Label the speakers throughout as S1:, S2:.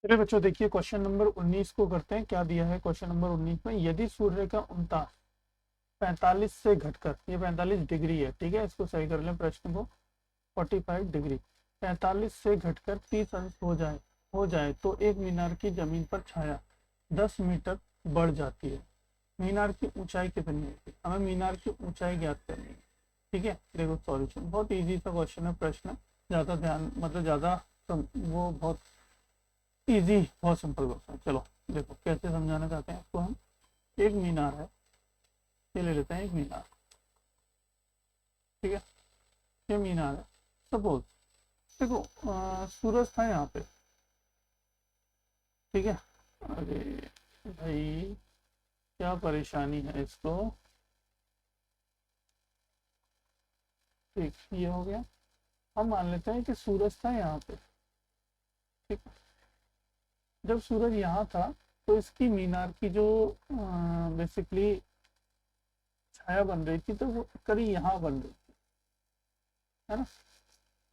S1: चलिए बच्चों, देखिए क्वेश्चन नंबर 19 को करते हैं। क्या दिया है क्वेश्चन नंबर 19 में? यदि सूर्य का उनतास 45 से घटकर, ये 45 डिग्री है, ठीक है, इसको सही कर लें प्रश्न को। 45 डिग्री 45 से घटकर 30 अंश हो जाए तो एक मीनार की जमीन पर छाया 10 मीटर बढ़ जाती है। मीनार की ऊंचाई कितनी होगी? हमें मीनार की ऊंचाई ज्ञात करनी है। ठीक है, देखो सॉल्यूशन बहुत इजी सा क्वेश्चन है। प्रश्न ज़्यादा ध्यान, मतलब ज़्यादा वो बहुत इजी, बहुत सिंपल क्वेश्चन। चलो देखो कैसे समझाना चाहते हैं इसको हम। एक मीनार है, ये ले लेते हैं एक मीनार। ठीक है, ये मीनार है। सपोज देखो सूरज था यहाँ पे। ठीक है, अरे भाई क्या परेशानी है इसको। ठीक, ये हो गया। हम मान लेते हैं कि सूरज था यहाँ पे। ठीक है, जब सूरज यहाँ था तो इसकी मीनार की जो बेसिकली छाया बन रही थी, तो वो करीब यहाँ बन रही थी, है ना।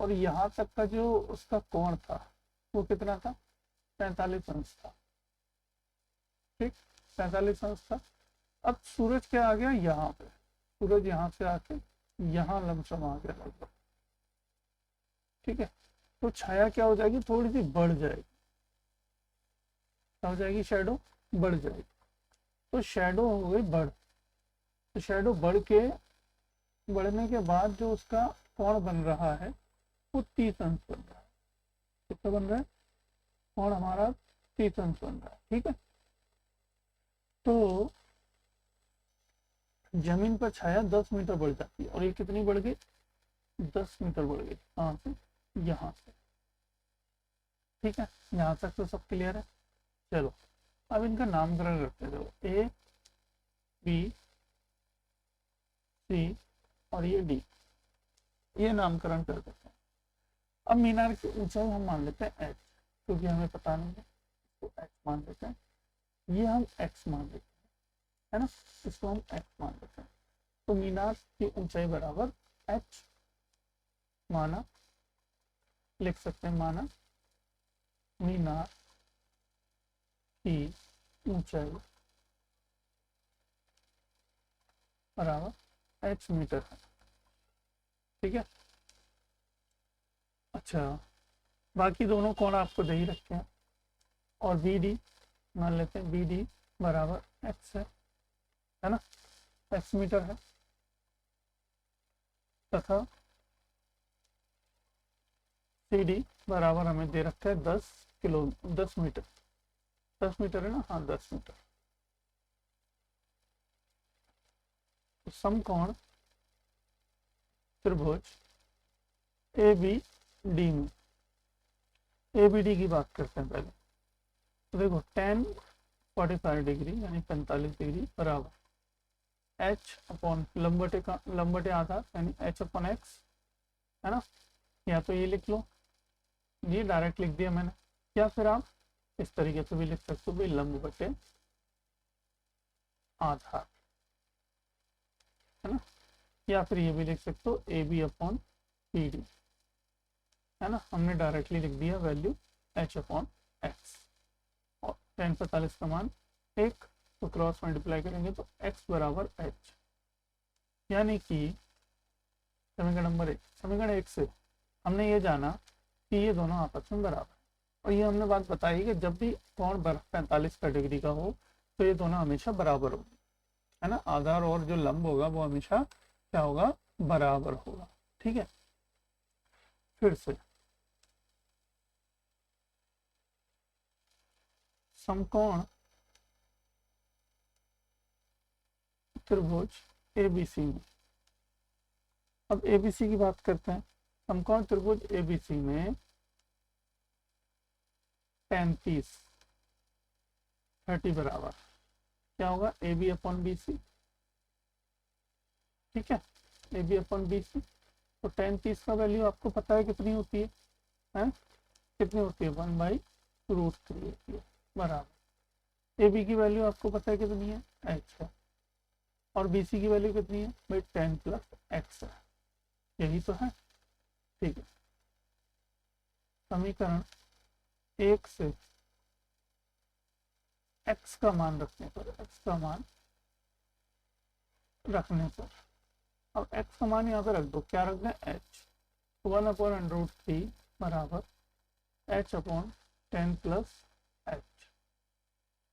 S1: और यहाँ तक का जो उसका कोण था वो कितना था? 45 अंश था। ठीक, 45 अंश था। अब सूरज क्या आ गया यहाँ पे? सूरज यहाँ से आके यहाँ लमसम आ गया लगभग। ठीक है, तो छाया क्या हो जाएगी? थोड़ी सी बढ़ जाएगी। क्या हो जाएगी? शेडो बढ़ जाएगी। तो शेडो हो गई बढ़। तो शेडो बढ़ने के बाद जो उसका कोण बन रहा है वो 30 अंश बन रहा है। कितना बन रहा है? कोण हमारा 30 अंश बन रहा है। ठीक है, तो जमीन पर छाया 10 मीटर बढ़ जाती है। और ये कितनी बढ़ गई? 10 मीटर बढ़ गई। कहाँ से? यहाँ से। ठीक है, यहाँ तक तो सब क्लियर है। चलो अब इनका नामकरण करते हैं। चलो ए, बी, सी और ये डी, ये नामकरण कर देते हैं। अब मीनार की ऊंचाई हम मान लेते हैं एच, क्योंकि हमें पता नहीं है, तो एच मान लेते हैं। ये हम एक्स मान लेते हैं, है ना। इसको हम एक्स मान लेते हैं। तो मीनार की ऊंचाई बराबर एच माना, लिख सकते हैं माना मीनार की ऊंचाई बराबर एच मीटर है। ठीक है, अच्छा बाकी दोनों कोण आपको दे ही रखे हैं। और बी डी मान लेते हैं, बी डी बराबर एक्स है ना, एक्स मीटर है। तथा सी डी बराबर हमें दे रखा है 10 मीटर। 10 मीटर है ना, हाँ 10 मीटर। तो समकोण त्रिभुज ए बी डी में, ए बी डी की बात करते हैं पहले। तो देखो टेन 45 डिग्री यानी 45 डिग्री बराबर एच अपॉन लंबटे का लंबटे आधार यानी एच अपॉन एक्स, है ना। या तो ये लिख लो, ये डायरेक्ट लिख दिया मैंने। या फिर आप इस तरीके से भी लिख सकते हो भाई, लंब बटे आधार, है ना। या फिर ये भी लिख सकते हो A B upon P D, है ना। हमने डायरेक्टली लिख दिया वैल्यू एच अपॉन एक्स। और 10 45 का मान एक, तो क्रॉस मल्टीप्लाई करेंगे तो एक्स बराबर एच। यानी कि समीकरण नंबर एक, समीकरण एक से हमने ये जाना कि ये दोनों आपस में बराबर। और ये हमने बात बताई कि जब भी कोण 45 का डिग्री का हो तो ये दोनों हमेशा बराबर होंगे, है ना। आधार और जो लंब होगा वो हमेशा क्या होगा? बराबर होगा। ठीक है, फिर से समकोण त्रिभुज एबीसी में, अब एबीसी की बात करते हैं। समकोण त्रिभुज एबीसी में 35 30 बराबर क्या होगा? A B upon B C. ठीक है, A B upon B C. तो 30 का वैल्यू आपको पता है कितनी होती है? कितनी होती है? 1/√3 होती है बराबर। ए बी की वैल्यू आपको पता है कितनी है? एच है। और बी सी की वैल्यू कितनी है भाई? 10 प्लस एक्स है। यही तो है। ठीक है, समीकरण एक से x का मान रखने पर, x का मान रखने पर, अब x का मान यहाँ पे रख दो, क्या रख दें, h, 1/√3 बराबर h upon 10 plus h।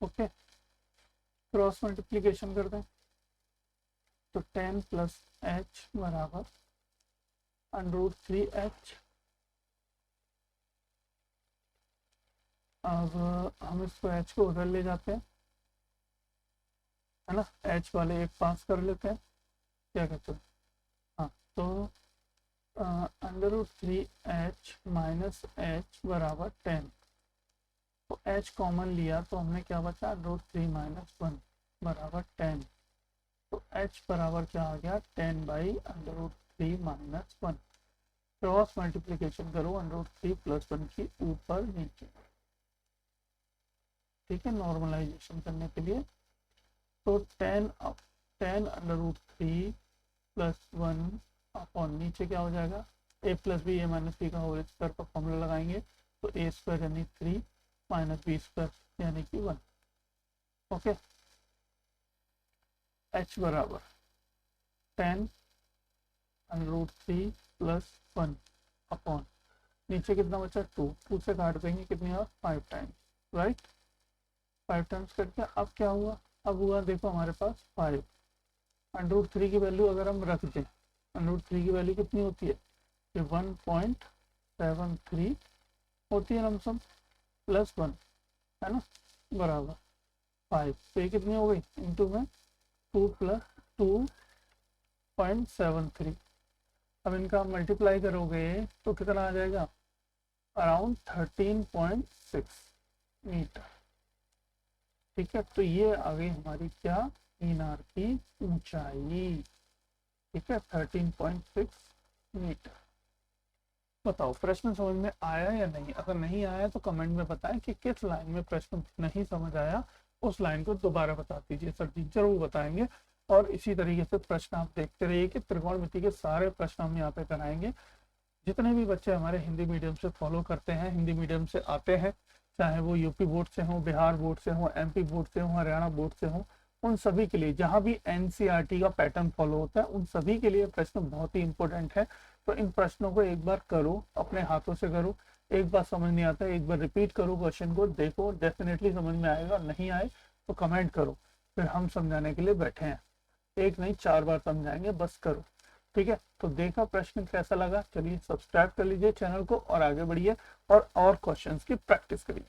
S1: Okay, cross multiplication कर दें तो 10 प्लस h बराबर √3h। अब हम इसको h को उधर ले जाते हैं, है ना, h वाले एक पास कर लेते हैं, क्या कहते हैं, हाँ, तो √3h माइनस h बराबर 10, तो h कॉमन लिया तो हमने क्या बचा, √3 माइनस 1 बराबर 10, तो h बराबर क्या आ गया, 10/√3 माइनस 1। क्रॉस मल्टीप्लीकेशन करो √3 प्लस 1 की ऊपर नीचे, ठीक है, नॉर्मलाइजेशन करने के लिए, तो 10/√3 प्लस 1 अपॉन नीचे क्या हो जाएगा, a plus B A minus B का होल स्क्वायर का फॉर्मूला लगाएंगे तो a स्क्वायर यानी 3 माइनस बी स्क्वायर यानी कि 1। ओके, h बराबर 10/√3 प्लस 1 अपॉन नीचे कितना बचा, 2 से काट देंगे कितनी और 5 टाइम्स, राइट, 5 टाइम्स करके अब क्या हुआ, अब हुआ देखो हमारे पास 5, √3 की वैल्यू अगर हम रख दें, √3 की वैल्यू कितनी होती है, ये 1.73 होती है लमसम, प्लस 1, है ना, बराबर 5, तो ये कितनी हो गई, इंटू में 2 प्लस 2.73, अब इनका मल्टीप्लाई करोगे तो कितना आ जाएगा, अराउंड 13.6 मीटर, ठीक है, तो ये आ गई हमारी क्या, मीनार की ऊंचाई, ठीक है, 13.6 मीटर। बताओ प्रश्न समझ में आया या नहीं, अगर नहीं आया तो कमेंट में बताएं कि किस लाइन में प्रश्न नहीं समझ आया, उस लाइन को दोबारा बता दीजिए, सर जी जरूर बताएंगे। और इसी तरीके से प्रश्न आप देखते रहिए कि त्रिकोणमिति के सारे प्रश्न हम यहाँ पे कराएंगे। जितने भी बच्चे हमारे हिंदी मीडियम से फॉलो करते हैं, हिंदी मीडियम से आते हैं, चाहे वो यूपी बोर्ड से हो, बिहार बोर्ड से हो, एमपी बोर्ड से हो, हरियाणा बोर्ड से हो, उन सभी के लिए जहाँ भी एनसीईआरटी का पैटर्न फॉलो होता है उन सभी के लिए प्रश्न बहुत ही इंपॉर्टेंट है। तो इन प्रश्नों को एक बार करो, अपने हाथों से करो, एक बार समझ नहीं आता है एक बार रिपीट करो क्वेश्चन को, देखो डेफिनेटली समझ में आएगा, नहीं आए तो कमेंट करो, फिर हम समझाने के लिए बैठे हैं, एक नहीं 4 बार समझाएंगे, बस करो, ठीक है। तो देखा प्रश्न कैसा लगा, चलिए सब्सक्राइब कर लीजिए चैनल को और आगे बढ़िए और क्वेश्चंस की प्रैक्टिस करिए।